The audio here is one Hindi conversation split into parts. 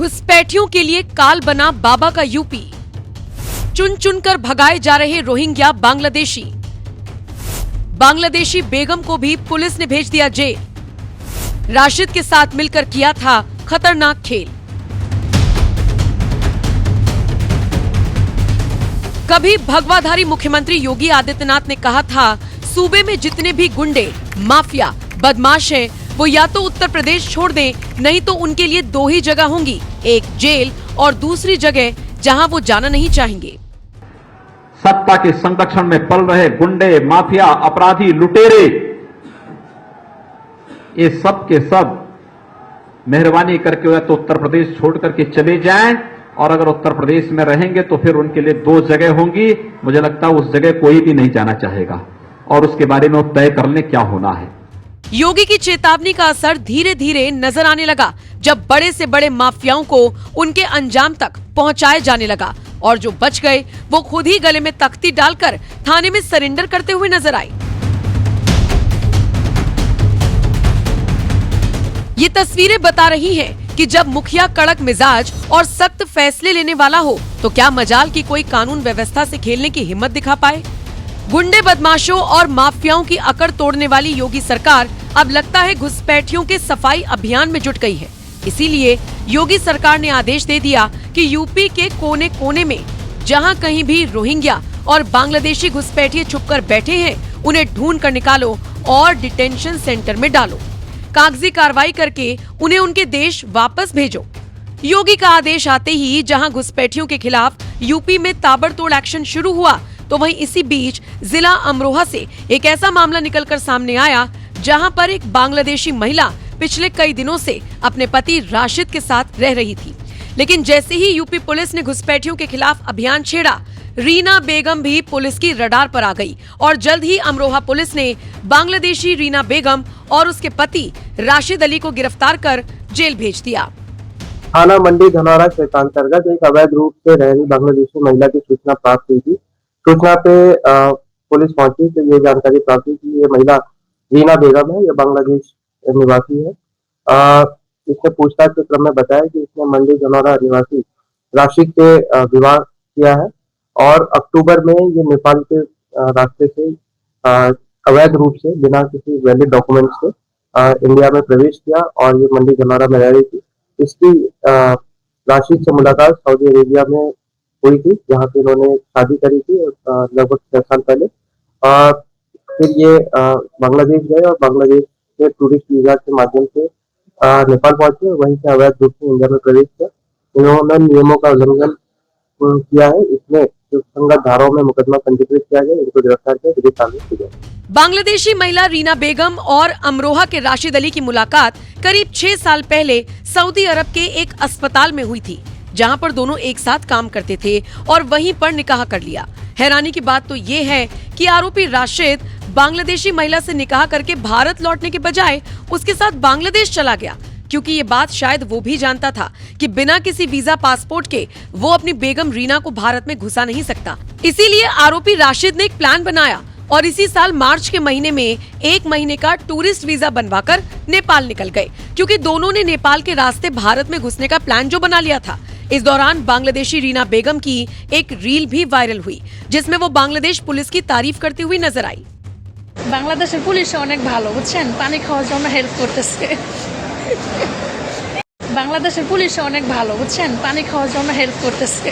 घुसपैठियों के लिए काल बना बाबा का यूपी। चुन चुनकर भगाए जा रहे रोहिंग्या बांग्लादेशी। बांग्लादेशी बेगम को भी पुलिस ने भेज दिया जेल। राशिद के साथ मिलकर किया था खतरनाक खेल। कभी भगवाधारी मुख्यमंत्री योगी आदित्यनाथ ने कहा था, सूबे में जितने भी गुंडे, माफिया, बदमाश हैं, वो या तो उत्तर प्रदेश छोड़ दें, नहीं तो उनके लिए दो ही जगह होंगी, एक जेल और दूसरी जगह जहां वो जाना नहीं चाहेंगे। सत्ता के संरक्षण में पल रहे गुंडे, माफिया, अपराधी, लुटेरे, ये सब के सब मेहरबानी करके तो उत्तर प्रदेश छोड़ करके चले जाएं, और अगर उत्तर प्रदेश में रहेंगे तो फिर उनके लिए दो जगह होंगी। मुझे लगता है उस जगह कोई भी नहीं जाना चाहेगा, और उसके बारे में वो तय कर लें क्या होना है। योगी की चेतावनी का असर धीरे धीरे नजर आने लगा, जब बड़े से बड़े माफियाओं को उनके अंजाम तक पहुंचाया जाने लगा, और जो बच गए वो खुद ही गले में तख्ती डालकर थाने में सरेंडर करते हुए नजर आए। ये तस्वीरें बता रही हैं कि जब मुखिया कड़क मिजाज और सख्त फैसले लेने वाला हो, तो क्या मजाल की कोई कानून व्यवस्था से खेलने की हिम्मत दिखा पाए। गुंडे, बदमाशों और माफियाओं की अकड़ तोड़ने वाली योगी सरकार अब लगता है घुसपैठियों के सफाई अभियान में जुट गई है। इसीलिए योगी सरकार ने आदेश दे दिया कि यूपी के कोने कोने में जहां कहीं भी रोहिंग्या और बांग्लादेशी घुसपैठिए छुपकर बैठे हैं, उन्हें ढूंढ कर निकालो और डिटेंशन सेंटर में डालो। कागजी कार्रवाई करके उन्हें उनके देश वापस भेजो। योगी का आदेश आते ही जहां घुसपैठियों के खिलाफ यूपी में ताबड़तोड़ एक्शन शुरू हुआ, तो वहीं इसी बीच जिला अमरोहा से एक ऐसा मामला निकलकर सामने आया, जहां पर एक बांग्लादेशी महिला पिछले कई दिनों से अपने पति राशिद के साथ रह रही थी। लेकिन जैसे ही यूपी पुलिस ने घुसपैठियों के खिलाफ अभियान छेड़ा, रीना बेगम भी पुलिस की रडार पर आ गई, और जल्द ही अमरोहा पुलिस ने बांग्लादेशी रीना बेगम और उसके पति राशिद अली को गिरफ्तार कर जेल भेज दिया। थाना मंडी धनौरा क्षेत्र अंतर्गत एक अवैध रूप से रह रही बांग्लादेशी महिला की सूचना प्राप्त हुई थी। सूचना पे पुलिस पहुंची तो ये जानकारी प्राप्त हुई कि ये महिला रीना बेगम है, ये बांग्लादेश निवासी है। इसने पूछताछ के क्रम में बताया कि इसने मंडी धनौरा निवासी राशिद से विवाह किया है, और अक्टूबर में ये नेपाल के रास्ते से अवैध रूप से बिना किसी वैलिड डॉक्यूमेंट्स के इंडिया में प्रवेश किया, और ये मंडी धनौरा में रह रही थी। इसकी राशिद से मुलाकात सऊदी अरेबिया में हुई थी, जहाँ पे इन्होंने शादी करी थी लगभग 6 साल पहले। फिर ये बांग्लादेश गए और बांग्लादेश से टूरिस्ट वीजा के माध्यम से नेपाल पहुंचे, वहीं से अवैध रूप से इंडिया में प्रवेश किया। इन्होंने नियमों का उल्लंघन किया है। इसमें संगत धाराओं में मुकदमा पंजीकृत किया गया, इनको गिरफ्तार कर विधिक कार्रवाई की गई। बांग्लादेशी महिला रीना बेगम और अमरोहा के राशिद अली की मुलाकात करीब 6 साल पहले सऊदी अरब के एक अस्पताल में हुई थी, जहां पर दोनों एक साथ काम करते थे और वहीं पर निकाह कर लिया। हैरानी की बात तो ये है कि आरोपी राशिद बांग्लादेशी महिला से निकाह करके भारत लौटने के बजाय उसके साथ बांग्लादेश चला गया, क्योंकि ये बात शायद वो भी जानता था कि बिना किसी वीजा पासपोर्ट के वो अपनी बेगम रीना को भारत में घुसा नहीं सकता। इसीलिए आरोपी राशिद ने एक प्लान बनाया और इसी साल मार्च के महीने में 1 महीने का टूरिस्ट वीजा बनवाकर नेपाल निकल गए, क्योंकि दोनों ने नेपाल के रास्ते भारत में घुसने का प्लान जो बना लिया था। इस दौरान बांग्लादेशी रीना बेगम की एक रील भी वायरल हुई, जिसमें वो बांग्लादेश पुलिस की तारीफ करती हुई नजर आई। বাংলাদেশের পুলিশ অনেক ভালো, বুঝছেন, পানি খাওয়ার জন্য হেল্প করতেছে। বাংলাদেশের পুলিশ অনেক ভালো, বুঝছেন, পানি খাওয়ার জন্য হেল্প করতেছে।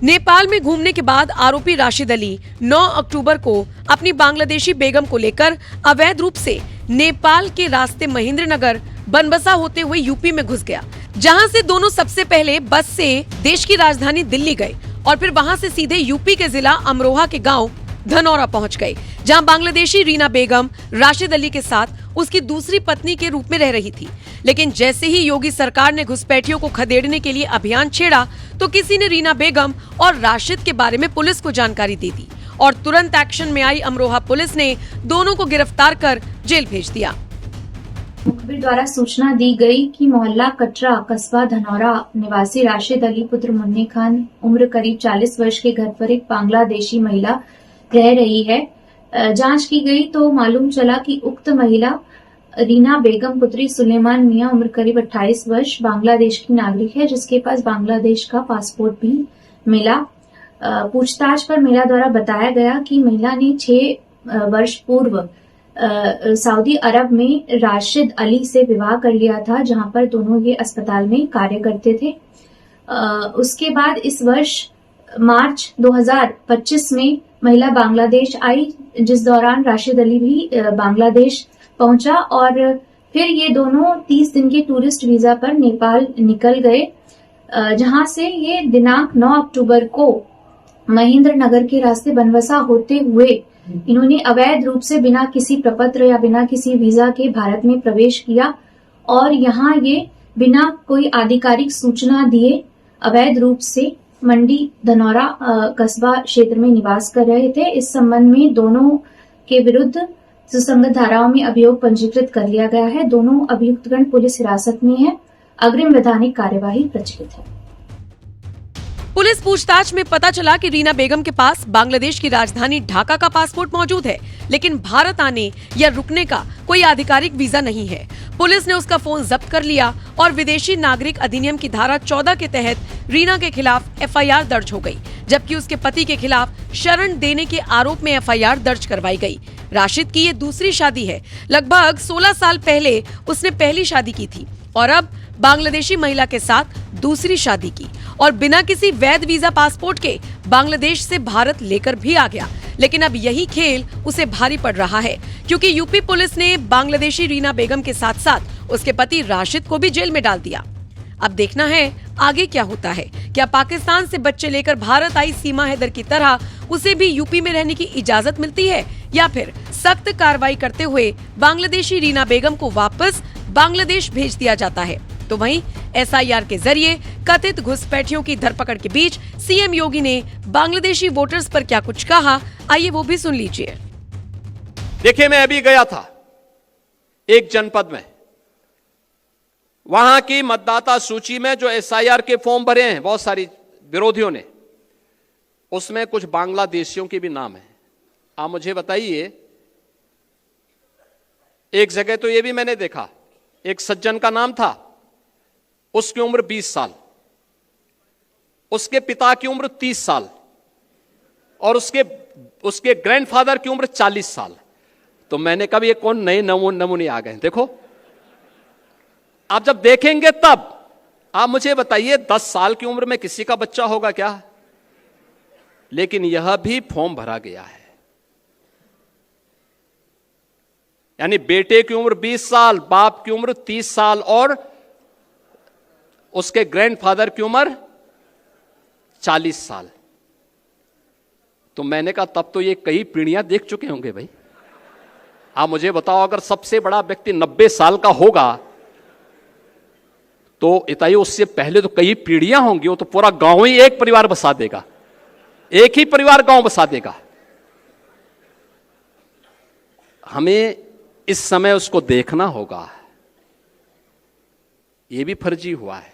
नेपाल में घूमने के बाद आरोपी राशिद अली 9 अक्टूबर को अपनी बांग्लादेशी बेगम को लेकर अवैध रूप से नेपाल के रास्ते महेंद्रनगर बनबसा होते हुए यूपी में घुस गया, जहां से दोनों सबसे पहले बस से देश की राजधानी दिल्ली गए और फिर वहां से सीधे यूपी के जिला अमरोहा के गांव धनौरा पहुंच गए, जहां बांग्लादेशी रीना बेगम राशिद अली के साथ उसकी दूसरी पत्नी के रूप में रह रही थी। लेकिन जैसे ही योगी सरकार ने घुसपैठियों को खदेड़ने के लिए अभियान छेड़ा, तो किसी ने रीना बेगम और राशिद के बारे में पुलिस को जानकारी दे दी, और तुरंत एक्शन में आई अमरोहा पुलिस ने दोनों को गिरफ्तार कर जेल भेज दिया। मुखबिर द्वारा सूचना दी गई कि मोहल्ला कटरा कस्बा धनौरा निवासी राशिद अली पुत्र मुन्नी खान उम्र करीब 40 वर्ष के घर पर एक बांग्लादेशी महिला रह रही है। जांच की गई तो मालूम चला कि उक्त महिला रीना बेगम पुत्री सुलेमान मियां उम्र करीब 28 वर्ष बांग्लादेश की नागरिक है, जिसके पास बांग्लादेश का पासपोर्ट भी मिला। पूछताछ पर महिला द्वारा बताया गया कि महिला ने 6 वर्ष पूर्व सऊदी अरब में राशिद अली से विवाह कर लिया था, जहां पर दोनों ये अस्पताल में कार्य करते थे। उसके बाद इस वर्ष मार्च 2025 में महिला बांग्लादेश आई, जिस दौरान राशिद अली भी बांग्लादेश पहुंचा और फिर ये दोनों 30 दिन के टूरिस्ट वीजा पर नेपाल निकल गए, जहां से ये दिनांक 9 अक्टूबर को महेंद्र नगर के रास्ते बनवसा होते हुए इन्होंने अवैध रूप से बिना किसी प्रपत्र या बिना किसी वीजा के भारत में प्रवेश किया और यहाँ ये बिना कोई आधिकारिक सूचना दिए अवैध रूप से मंडी धनौरा कस्बा क्षेत्र में निवास कर रहे थे। इस संबंध में दोनों के विरुद्ध सुसंगत धाराओं में अभियोग पंजीकृत कर लिया गया है। दोनों अभियुक्तगण पुलिस हिरासत में है। अग्रिम वैधानिक कार्यवाही प्रचलित है। पुलिस पूछताछ में पता चला कि रीना बेगम के पास बांग्लादेश की राजधानी ढाका का पासपोर्ट मौजूद है, लेकिन भारत आने या रुकने का कोई आधिकारिक वीजा नहीं है। पुलिस ने उसका फोन जब्त कर लिया और विदेशी नागरिक अधिनियम की धारा 14 के तहत रीना के खिलाफ एफआईआर दर्ज हो गई, जबकि उसके पति के खिलाफ शरण देने के आरोप में एफआईआर दर्ज करवाई गई। राशिद की ये दूसरी शादी है। लगभग 16 साल पहले उसने पहली शादी की थी और अब बांग्लादेशी महिला के साथ दूसरी शादी की और बिना किसी वैध वीजा पासपोर्ट के बांग्लादेश से भारत लेकर भी आ गया। लेकिन अब यही खेल उसे भारी पड़ रहा है, क्योंकि यूपी पुलिस ने बांग्लादेशी रीना बेगम के साथ साथ उसके पति राशिद को भी जेल में डाल दिया। अब देखना है आगे क्या होता है। क्या पाकिस्तान से बच्चे लेकर भारत आई सीमा हैदर की तरह उसे भी यूपी में रहने की इजाजत मिलती है, या फिर सख्त कार्रवाई करते हुए बांग्लादेशी रीना बेगम को वापस बांग्लादेश भेज दिया जाता है। तो वहीं एसआईआर के जरिए कथित घुसपैठियों की धरपकड़ के बीच सीएम योगी ने बांग्लादेशी वोटर्स पर क्या कुछ कहा, आइए वो भी सुन लीजिए। देखिए, मैं अभी गया था एक जनपद में, वहां की मतदाता सूची में जो एसआईआर के फॉर्म भरे हैं बहुत सारी विरोधियों ने, उसमें कुछ बांग्लादेशियों के भी नाम है। आप मुझे बताइए, एक जगह तो यह भी मैंने देखा, एक सज्जन का नाम था, उसकी उम्र 20 साल, उसके पिता की उम्र 30 साल और उसके ग्रैंडफादर की उम्र 40 साल। तो मैंने कहा ये कौन नए नमूने आ गए। देखो, आप जब देखेंगे तब आप मुझे बताइए 10 साल की उम्र में किसी का बच्चा होगा क्या? लेकिन यह भी फॉर्म भरा गया है। यानी बेटे की उम्र 20 साल, बाप की उम्र 30 साल और उसके ग्रैंडफादर की उम्र 40 साल। तो मैंने कहा तब तो ये कई पीढ़ियां देख चुके होंगे भाई। आप मुझे बताओ, अगर सबसे बड़ा व्यक्ति 90 साल का होगा तो इताई उससे पहले तो कई पीढ़ियां होंगी। वो तो पूरा गांव ही एक परिवार बसा देगा, एक ही परिवार गांव बसा देगा। हमें इस समय उसको देखना होगा। यह भी फर्जी हुआ है।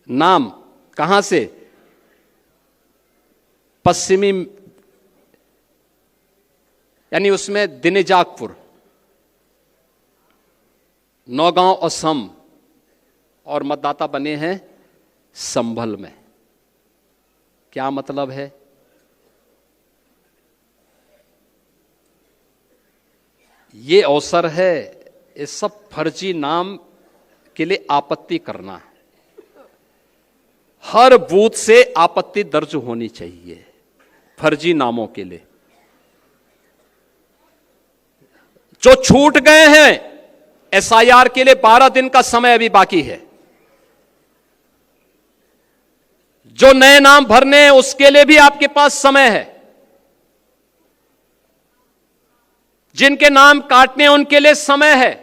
नाम कहां से? पश्चिमी, यानी उसमें दिनेजाकपुर, नौगांव असम, और मतदाता बने हैं संभल में। क्या मतलब है? ये अवसर है इस सब फर्जी नाम के लिए आपत्ति करना। हर बूथ से आपत्ति दर्ज होनी चाहिए फर्जी नामों के लिए। जो छूट गए हैं एसआईआर के लिए 12 दिन का समय अभी बाकी है। जो नए नाम भरने हैं उसके लिए भी आपके पास समय है। जिनके नाम काटने हैं उनके लिए समय है,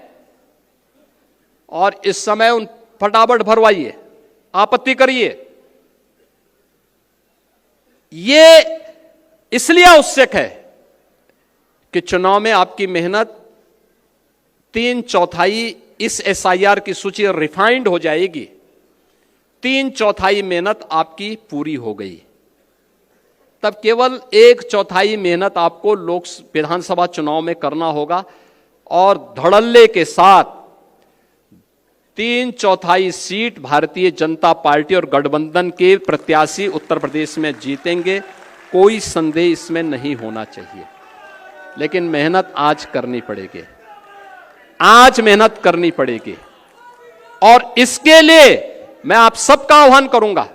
और इस समय उन फटाफट भरवाइए, आपत्ति करिए। ये इसलिए आवश्यक है कि चुनाव में आपकी मेहनत 3/4 इस एसआईआर की सूची रिफाइंड हो जाएगी। 3/4 मेहनत आपकी पूरी हो गई। तब केवल 1/4 मेहनत आपको लोक विधानसभा चुनाव में करना होगा और धड़ल्ले के साथ 3/4 सीट भारतीय जनता पार्टी और गठबंधन के प्रत्याशी उत्तर प्रदेश में जीतेंगे, कोई संदेह इसमें नहीं होना चाहिए। लेकिन मेहनत आज करनी पड़ेगी, आज मेहनत करनी पड़ेगी और इसके लिए मैं आप सबका आह्वान करूंगा